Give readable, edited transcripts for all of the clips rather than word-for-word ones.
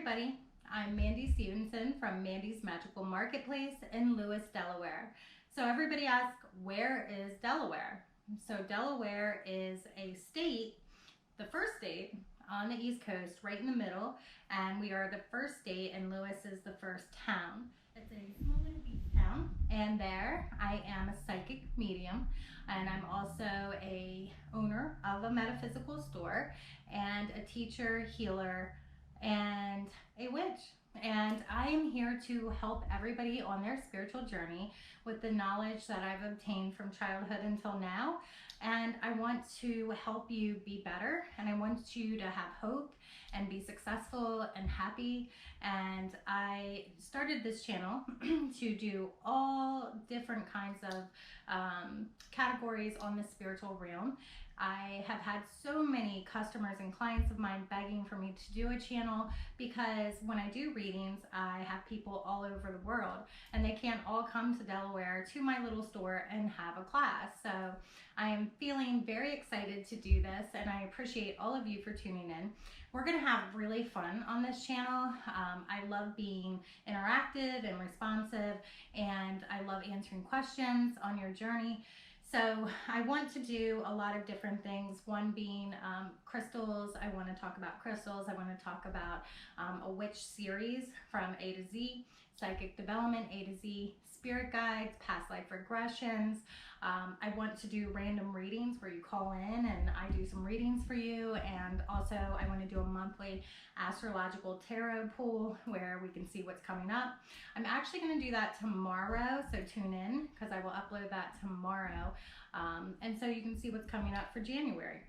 everybody, I'm Mandie Stevenson from Mandie's Magical Marketplace in Lewis, Delaware. So everybody asks, where is Delaware? So Delaware is a state, the first state on the East Coast, right in the middle, and we are the first state, and Lewis is the first town. It's a small little beach town, and there I am a psychic medium, and I'm also a owner of a metaphysical store and a teacher, healer, and a witch. And I am here to help everybody on their spiritual journey with the knowledge that I've obtained from childhood until now. And I want to help you be better, and I want you to have hope and be successful and happy. And I started this channel to do all different kinds of categories on the spiritual realm. I have had so many customers and clients of mine begging for me to do a channel because when I do readings, I have people all over the world and they can't all come to Delaware to my little store and have a class. So I am feeling very excited to do this, and I appreciate all of you for tuning in. We're going to have really fun on this channel. I love being interactive and responsive, and I love answering questions on your journey. So I want to do a lot of different things, one being crystals. I want to talk about crystals. I want to talk about a witch series from A to Z, psychic development A to Z, spirit guides, past life regressions. I want to do random readings where you call in and I do some readings for you. And also I want to do a monthly astrological tarot pool where we can see what's coming up. I'm actually going to do that tomorrow, so tune in because I will upload that tomorrow. And so you can see what's coming up for January.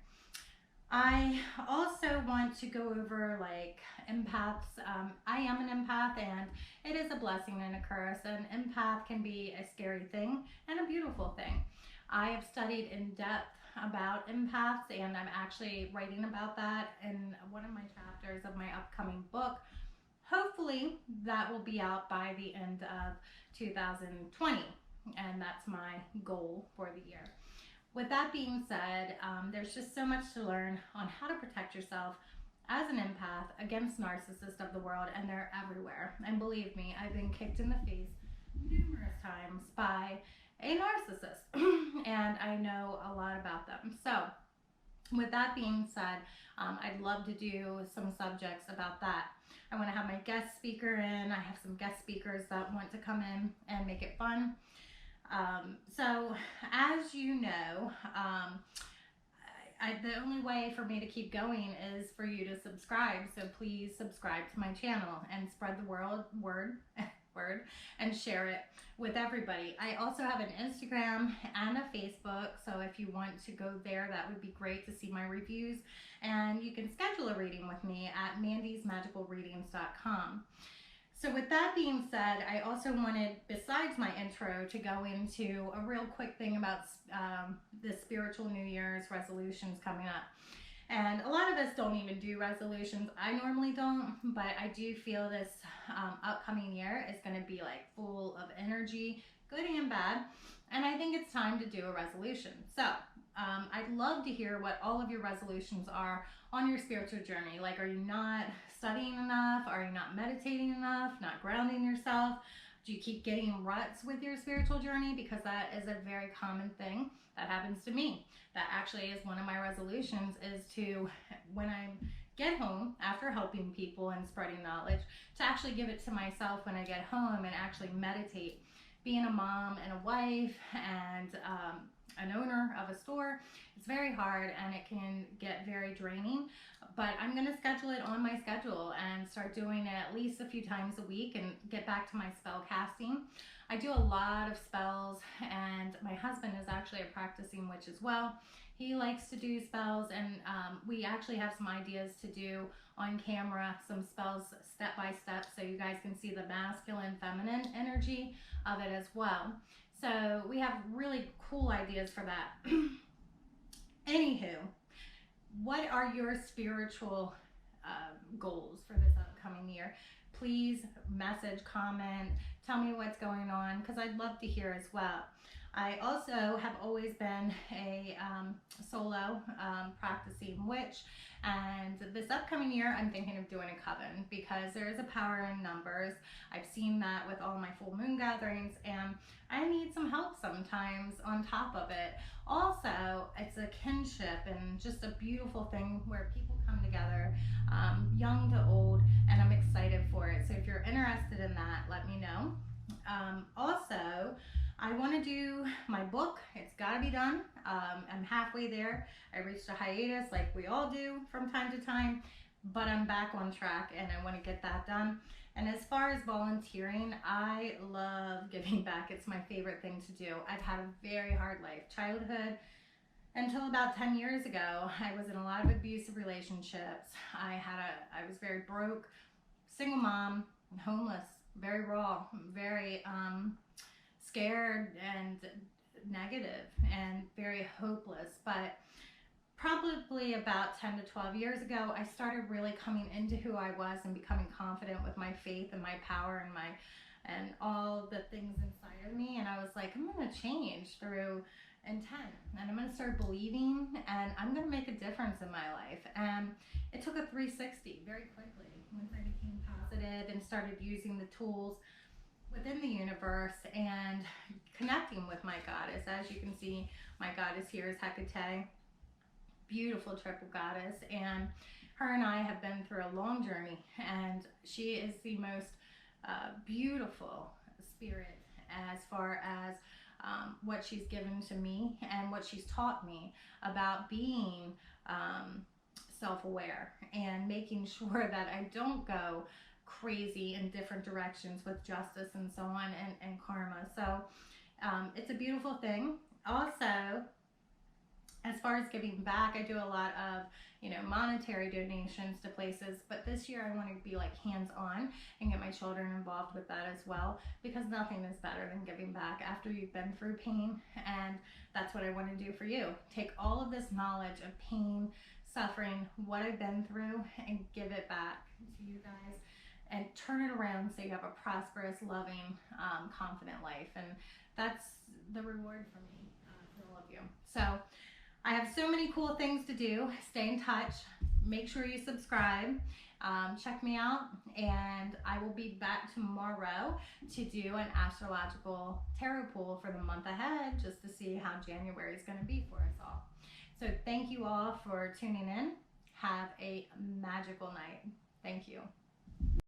I also want to go over like empaths. I am an empath, and it is a blessing and a curse. An empath can be a scary thing and a beautiful thing. I have studied in depth about empaths, and I'm actually writing about that in one of my chapters of my upcoming book. Hopefully that will be out by the end of 2020, and that's my goal for the year. With that being said, there's just so much to learn on how to protect yourself as an empath against narcissists of the world, and they're everywhere. And believe me, I've been kicked in the face numerous times by a narcissist, and I know a lot about them. So with that being said, I'd love to do some subjects about that. I want to have my guest speaker in. I have some guest speakers that want to come in and make it fun. So as you know, the only way for me to keep going is for you to subscribe. So please subscribe to my channel and spread the word and share it with everybody. I also have an Instagram and a Facebook. So if you want to go there, that would be great to see my reviews. And you can schedule a reading with me at mandiesmagicalreadings.com. So with that being said, I also wanted, besides my intro, to go into a real quick thing about the spiritual New Year's resolutions coming up. And a lot of us don't even do resolutions. I normally don't, but I do feel this upcoming year is going to be like full of energy, good and bad. And I think it's time to do a resolution. So I'd love to hear what all of your resolutions are on your spiritual journey. Like, are you not studying enough? Are you not meditating enough? Not grounding yourself? Do you keep getting ruts with your spiritual journey? Because that is a very common thing that happens to me. That actually is one of my resolutions, is to, when I get home after helping people and spreading knowledge, to actually give it to myself when I get home and actually meditate. Being a mom and a wife and an owner of a store, it's very hard and it can get very draining, but I'm going to schedule it on my schedule and start doing it at least a few times a week and get back to my spell casting. I do a lot of spells, and my husband is actually a practicing witch as well. He likes to do spells, and we actually have some ideas to do on camera, some spells step by step, so you guys can see the masculine, feminine energy of it as well. So we have really cool ideas for that. Anywho, what are your spiritual goals for this upcoming year, please message, comment, tell me what's going on, because I'd love to hear as well. I also have always been a solo practicing witch, and this upcoming year I'm thinking of doing a coven because there is a power in numbers. I've seen that with all my full moon gatherings, and I need some help sometimes on top of it. Also, it's a kinship and just a beautiful thing where people come together, young to old, and I'm excited for it. So if you're interested in that, let me know. Also, I want to do my book. It's got to be done. I'm halfway there. I reached a hiatus like we all do from time to time, but I'm back on track and I want to get that done. And as far as volunteering, I love giving back. It's my favorite thing to do. I've had a very hard life. Childhood until about 10 years ago, I was in a lot of abusive relationships. I was very broke, single mom, homeless, very raw, very scared and negative and very hopeless. But probably about 10 to 12 years ago, I started really coming into who I was and becoming confident with my faith and my power and all the things inside of me. And I was like, I'm going to change through intent, and I'm going to start believing, and I'm going to make a difference in my life. And it took a 360 very quickly once I became positive and started using the tools within the universe and connecting with my goddess. As you can see, my goddess here is Hecate, beautiful triple goddess, and her and I have been through a long journey, and she is the most beautiful spirit as far as what she's given to me and what she's taught me about being self-aware and making sure that I don't go crazy in different directions with justice and so on and karma. So it's a beautiful thing. Also, as far as giving back, I do a lot of, monetary donations to places, but this year I want to be like hands-on and get my children involved with that as well, because nothing is better than giving back after you've been through pain. And that's what I want to do for you. Take all of this knowledge of pain, suffering, what I've been through, and give it back to you guys and turn it around so you have a prosperous, loving, confident life. And that's the reward for me, for all of you. So I have so many cool things to do. Stay in touch. Make sure you subscribe. Check me out. And I will be back tomorrow to do an astrological tarot pool for the month ahead, just to see how January is going to be for us all. So thank you all for tuning in. Have a magical night. Thank you.